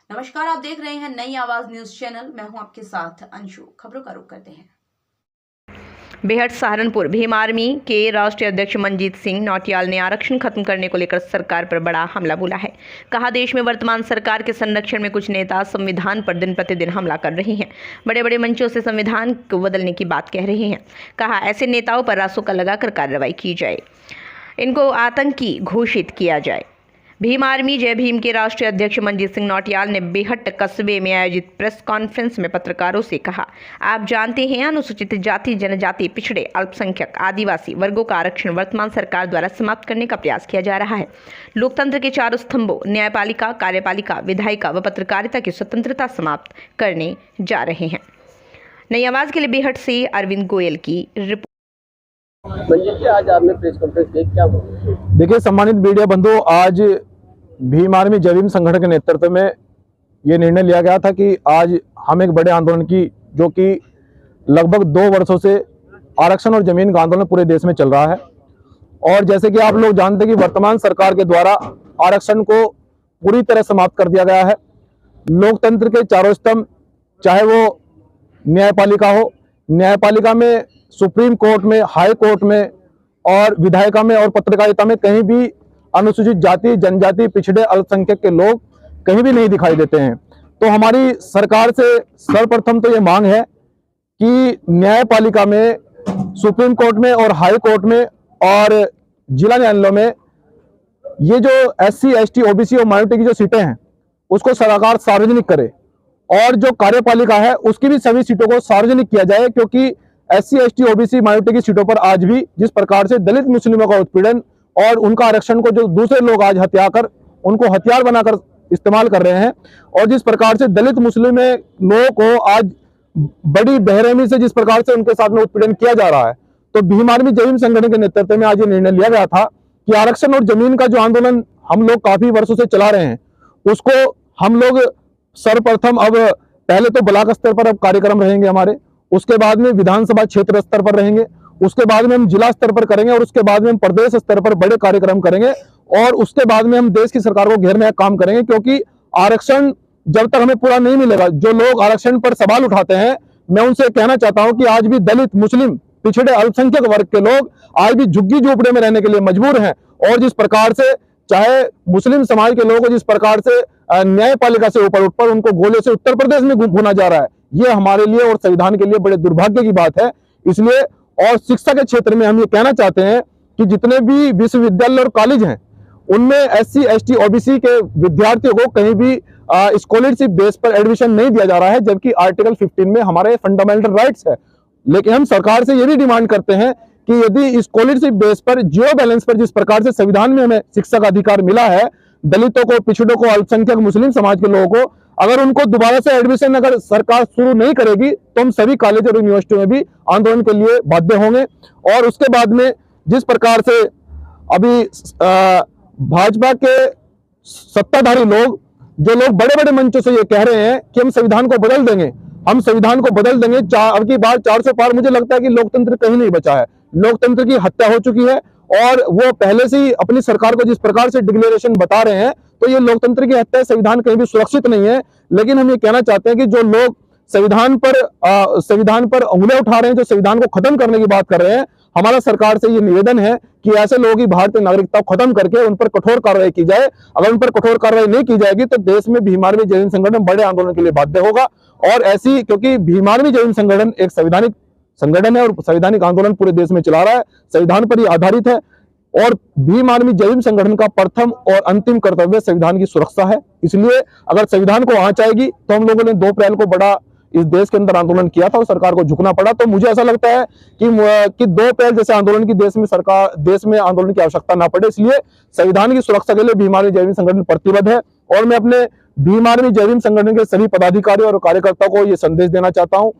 नमस्कार, आप देख रहे हैं नई आवाज न्यूज चैनल। मैं हूं आपके साथ अंशु। खबरों का रुख करते हैं। बेहट सहारनपुर भीम आर्मी के राष्ट्रीय अध्यक्ष मनजीत सिंह नौटियाल ने आरक्षण खत्म करने को लेकर सरकार पर बड़ा हमला बोला है। कहा, देश में वर्तमान सरकार के संरक्षण में कुछ नेता संविधान पर दिन प्रतिदिन हमला कर रहे हैं। बड़े बड़े मंचों से संविधान को बदलने की बात कह रहे हैं। कहा, ऐसे नेताओं पर रासुका लगाकर कार्रवाई की जाए, इनको आतंकी घोषित किया जाए। भीम आर्मी जय भीम के राष्ट्रीय अध्यक्ष मनजीत सिंह नौटियाल ने बेहट कस्बे में आयोजित प्रेस कॉन्फ्रेंस में पत्रकारों से कहा, आप जानते हैं, अनुसूचित जाति, जनजाति, पिछड़े, अल्पसंख्यक, आदिवासी वर्गों का आरक्षण वर्तमान सरकार द्वारा समाप्त करने का प्रयास किया जा रहा है। लोकतंत्र के चारों स्तंभों न्यायपालिका, कार्यपालिका, विधायिका व पत्रकारिता की स्वतंत्रता समाप्त करने जा रहे हैं। नई आवाज के लिए बेहट से अरविंद गोयल की रिपोर्ट। आज आपने प्रेस कॉन्फ्रेंस की, क्या देखिए सम्मानित मीडिया बंधु, आज भीम आर्मी जय भीम संगठन के नेतृत्व में ये निर्णय लिया गया था कि आज हम एक बड़े आंदोलन की, जो कि लगभग 2 वर्षों से आरक्षण और जमीन का आंदोलन पूरे देश में चल रहा है। और जैसे कि आप लोग जानते हैं कि वर्तमान सरकार के द्वारा आरक्षण को पूरी तरह समाप्त कर दिया गया है। लोकतंत्र के चारों स्तंभ, चाहे वो न्यायपालिका हो, न्यायपालिका में, सुप्रीम कोर्ट में, हाई कोर्ट में और विधायिका में और पत्रकारिता में कहीं भी अनुसूचित जाति, जनजाति, पिछड़े, अल्पसंख्यक के लोग कहीं भी नहीं दिखाई देते हैं। तो हमारी सरकार से सर्वप्रथम तो ये मांग है कि न्यायपालिका में, सुप्रीम कोर्ट में और हाई कोर्ट में और जिला न्यायालयों में ये जो SC, ST, OBC और माइनॉरिटी की जो सीटें हैं उसको सरकार सार्वजनिक करे, और जो कार्यपालिका है उसकी भी सभी सीटों को सार्वजनिक किया जाए। क्योंकि SC, ST, OBC, माइनॉरिटी की सीटों पर आज भी जिस प्रकार से दलित मुस्लिमों का उत्पीड़न और उनका आरक्षण को जो दूसरे लोग आज हथियाकर उनको हथियार बनाकर इस्तेमाल कर रहे हैं, और जिस प्रकार से दलित मुस्लिम लोगों को आज बड़ी बेरहमी से जिस प्रकार से उनके साथ में उत्पीड़न किया जा रहा है, तो भीम आर्मी जय भीम संगठन के नेतृत्व में आज ये निर्णय लिया गया था कि आरक्षण और जमीन का जो आंदोलन हम लोग काफी वर्षों से चला रहे हैं, उसको हम लोग सर्वप्रथम, अब पहले तो ब्लॉक स्तर पर अब कार्यक्रम रहेंगे हमारे, उसके बाद में विधानसभा क्षेत्र स्तर पर रहेंगे, उसके बाद में हम जिला स्तर पर करेंगे, और उसके बाद में हम प्रदेश स्तर पर बड़े कार्यक्रम करेंगे, और उसके बाद में हम देश की सरकार को घेरने का काम करेंगे। क्योंकि आरक्षण जब तक हमें पूरा नहीं मिलेगा, जो लोग आरक्षण पर सवाल उठाते हैं, मैं उनसे कहना चाहता हूं कि आज भी दलित, मुस्लिम, पिछड़े, अल्पसंख्यक वर्ग के लोग आज भी झुग्गी झोपड़े में रहने के लिए मजबूर हैं। और जिस प्रकार से चाहे मुस्लिम समाज के लोगों को जिस प्रकार से न्यायपालिका से ऊपर उठकर उनको गोले से उत्तर प्रदेश में भुना जा रहा है, ये हमारे लिए और संविधान के लिए बड़े दुर्भाग्य की बात है। इसलिए और शिक्षा के क्षेत्र में हम ये कहना चाहते हैं कि जितने भी विश्वविद्यालय और कॉलेज हैं उनमें SC, ST, OBC के विद्यार्थियों को कहीं भी स्कॉलरशिप बेस पर एडमिशन नहीं दिया जा रहा है, जबकि आर्टिकल 15 में हमारे फंडामेंटल राइट्स है। लेकिन हम सरकार से ये भी डिमांड करते हैं कि यदि स्कॉलरशिप बेस पर, जीरो बैलेंस पर जिस प्रकार से संविधान में हमें शिक्षा का अधिकार मिला है, दलितों को, पिछड़ों को, अल्पसंख्यक मुस्लिम समाज के लोगों को अगर उनको दोबारा से एडमिशन अगर सरकार शुरू नहीं करेगी तो हम सभी कॉलेज और यूनिवर्सिटियों में भी आंदोलन के लिए बाध्य होंगे। और उसके बाद में जिस प्रकार से अभी भाजपा के सत्ताधारी लोग, जो लोग बड़े बड़े मंचों से ये कह रहे हैं कि हम संविधान को बदल देंगे, हम संविधान को बदल देंगे, अब की बार 400 पार, मुझे लगता है कि लोकतंत्र कहीं नहीं बचा है। लोकतंत्र की हत्या हो चुकी है, और वो पहले से ही अपनी सरकार को जिस प्रकार से डिक्लेरेशन बता रहे हैं, तो ये लोकतंत्र की हत्या, संविधान कहीं भी सुरक्षित नहीं है। लेकिन हम ये कहना चाहते हैं कि जो लोग संविधान पर उंगलियां उठा रहे हैं, जो संविधान को खत्म करने की बात कर रहे हैं, हमारा सरकार से ये निवेदन है कि ऐसे लोगों की भारतीय नागरिकता खत्म करके उन पर कठोर कार्रवाई की जाए। अगर उन पर कठोर कार्रवाई नहीं की जाएगी तो देश में भीम आर्मी जय भीम संगठन बड़े आंदोलन के लिए बाध्य होगा। और ऐसी, क्योंकि भीम आर्मी जय भीम संगठन एक संवैधानिक संगठन है और संवैधानिक आंदोलन पूरे देश में चला रहा है, संविधान पर ही आधारित है। और भीम आर्मी जय भीम संगठन का प्रथम और अंतिम कर्तव्य संविधान की सुरक्षा है। इसलिए अगर संविधान को आंच आएगी, तो हम लोगों ने 2 अप्रैल को बड़ा इस देश के अंदर आंदोलन किया था और सरकार को झुकना पड़ा। तो मुझे ऐसा लगता है कि 2 अप्रैल जैसे आंदोलन की देश में आंदोलन की आवश्यकता ना पड़े। इसलिए संविधान की सुरक्षा के लिए भीम आर्मी जय भीम संगठन प्रतिबद्ध है। और मैं अपने भीम आर्मी जय भीम संगठन के सभी पदाधिकारियों और कार्यकर्ताओं को ये संदेश देना चाहता हूं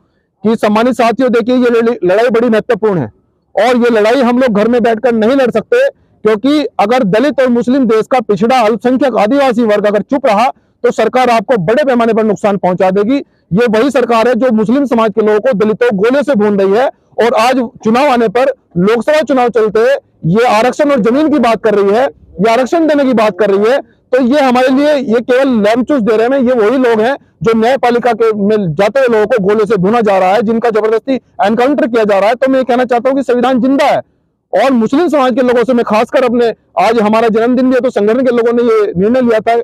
कि सम्मानित साथियों, देखिए ये लड़ाई बड़ी महत्वपूर्ण है, और ये लड़ाई हम लोग घर में बैठकर नहीं लड़ सकते। क्योंकि अगर दलित और मुस्लिम, देश का पिछड़ा, अल्पसंख्यक, आदिवासी वर्ग अगर चुप रहा तो सरकार आपको बड़े पैमाने पर नुकसान पहुंचा देगी। ये वही सरकार है जो मुस्लिम समाज के लोगों को, दलितों को गोले से भून रही है, और आज चुनाव आने पर, लोकसभा चुनाव चलते, ये आरक्षण और जमीन की बात कर रही है, ये आरक्षण देने की बात कर रही है। तो ये हमारे लिए ये केवल लैमचूस दे रहे हैं। ये वही लोग हैं जो न्यायपालिका के में जाते हुए लोगों को गोले से भुना जा रहा है, जिनका जबरदस्ती एनकाउंटर किया जा ररहा है। तो मैं ये कहना चाहता हूं कि संविधान जिंदा है। और मुस्लिम समाज के लोगों से मैं खासकर अपने, आज हमारा जन्मदिन भी है, तो संगठन के लोगों ने ये निर्णय लिया था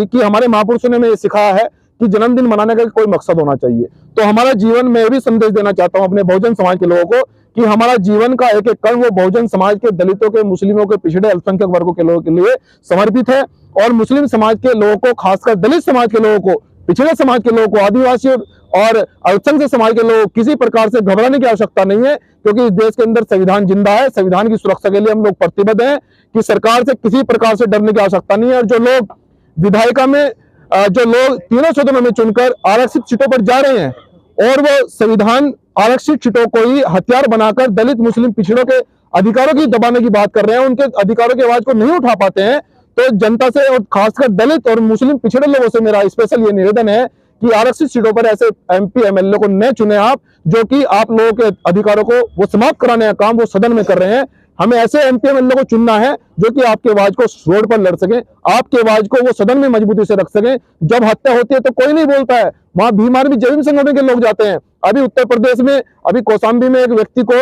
कि हमारे महापुरुषों ने हमें ये सिखाया है कि जन्मदिन मनाने का कोई मकसद होना चाहिए। तो हमारा जीवन में भी संदेश देना चाहता हूं अपने बहुजन समाज के लोगों को कि हमारा जीवन का एक एक कण वो बहुजन समाज के, दलितों के, मुस्लिमों के, पिछड़े अल्पसंख्यक वर्गों के लोगों के लिए समर्पित है। और मुस्लिम समाज के लोगों को, खासकर दलित समाज के लोगों को, पिछड़े समाज के लोगों को, आदिवासी और अल्पसंख्यक समाज के लोगों को किसी प्रकार से घबराने की आवश्यकता नहीं है, क्योंकि इस देश के अंदर संविधान जिंदा है। संविधान की सुरक्षा के लिए हम लोग प्रतिबद्ध हैं कि सरकार से किसी प्रकार से डरने की आवश्यकता नहीं है। और जो लोग विधायिका में, जो लोग तीनों सदनों में चुनकर आरक्षित सीटों पर जा रहे हैं और वो संविधान आरक्षित सीटों को ही हथियार बनाकर दलित, मुस्लिम, पिछड़ों के अधिकारों की दबाने की बात कर रहे हैं, उनके अधिकारों की आवाज को नहीं उठा पाते हैं, तो जनता से और खासकर दलित और मुस्लिम पिछड़े लोगों से मेरा स्पेशल ये निवेदन है कि आरक्षित सीटों पर ऐसे MP MLA को न चुने आप, जो कि आप लोगों के अधिकारों को वो समाप्त कराने का काम वो सदन में कर रहे हैं। हमें ऐसे MP MLA को चुनना है जो कि आपकी आवाज को रोड पर लड़ सके, आपकी आवाज को वो सदन में मजबूती से रख सके। जब हत्या होती है तो कोई नहीं बोलता है, वहां भीम आर्मी जय भीम संगठन के लोग जाते हैं। अभी उत्तर प्रदेश में, अभी कौशाम्बी में एक व्यक्ति को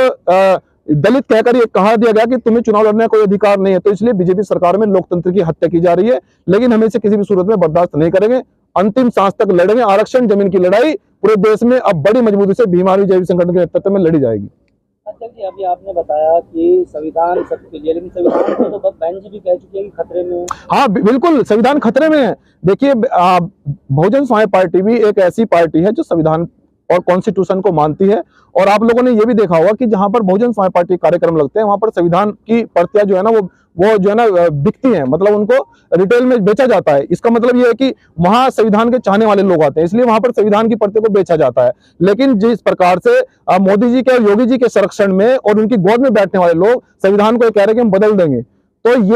दलित कहकर ये कहा दिया गया कि तुम्हें चुनाव लड़ने का कोई अधिकार नहीं है। तो इसलिए बीजेपी सरकार में लोकतंत्र की हत्या की जा रही है, लेकिन हम इसे किसी भी सूरत में बर्दाश्त नहीं करेंगे। अंतिम सांस तक लड़ेंगे। आरक्षण जमीन की लड़ाई पूरे देश में अब बड़ी मजबूती से भीम आर्मी जय भीम संगठन के नेतृत्व में लड़ी जाएगी। अध्यक्ष जी, अभी आपने बताया कि संविधान सबके लिए, लेकिन संविधान को तो बेंच भी कह चुकी है कि खतरे में है। हाँ बिल्कुल, संविधान खतरे में है। देखिए, बहुजन समाज पार्टी भी एक ऐसी पार्टी है जो संविधान और कॉन्स्टिट्यूशन को मानती है। और आप लोगों ने ये भी देखा होगा कि जहां पर बहुजन समाज पार्टी कार्यक्रम लगते हैं, वहां पर संविधान की प्रतियां जो है ना वो जो है ना बिकती हैं, मतलब उनको रिटेल में बेचा जाता है। इसका मतलब ये है कि वहां संविधान के चाहने वाले लोग आते हैं, इसलिए वहां पर संविधान की प्रति को बेचा जाता है। लेकिन जिस प्रकार से मोदी जी के और योगी जी के संरक्षण में और उनकी गोद में बैठने वाले लोग संविधान को कह रहे हैं कि हम बदल देंगे, तो ये